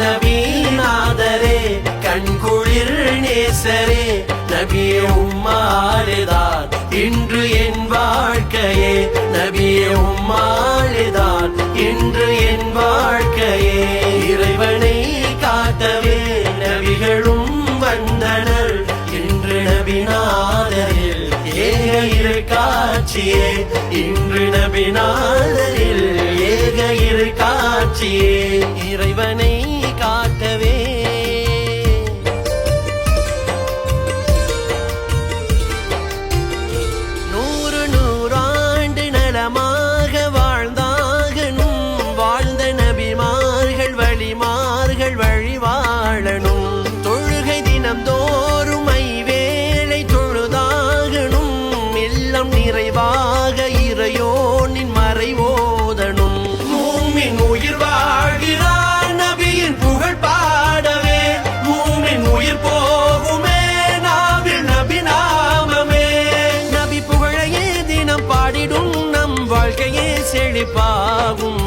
நபிநாதரே கண்குளிர் நேசரே நபியே உம்மாலேதான் இன்று என் வாழ்க்கையே நபியே உம்மாலேதான் இன்று என் வாழ்க்கையே இறைவனை காட்டவே நபிகளும் வந்தனர் இன்று நபிநாதரில் ஏக இரு காட்சியே இன்று நபிநாதரில் ஏக இரு காட்சியே இறைவனை காட்டவே நூறாண்டு நலமாக வாழ்ந்தாகணும் வாழ்ந்த நபிமார்கள் வழிமார்கள் வழி வாழணும் தொழுகை தினம் தோறும் ஐவேளை தொழுதாகணும் எல்லாம் நிறைவாக இறையோனின் மறைவோதணும் மூமின் உயிர் வாழ்கிறார் நபியின் புகழ் பாடவே மூமின் உயிர் போகுமே நாவில் நபி நாமமே நபி புகழையே தினம் பாடிடும் நம் வாழ்க்கையே செழிப்பாகும்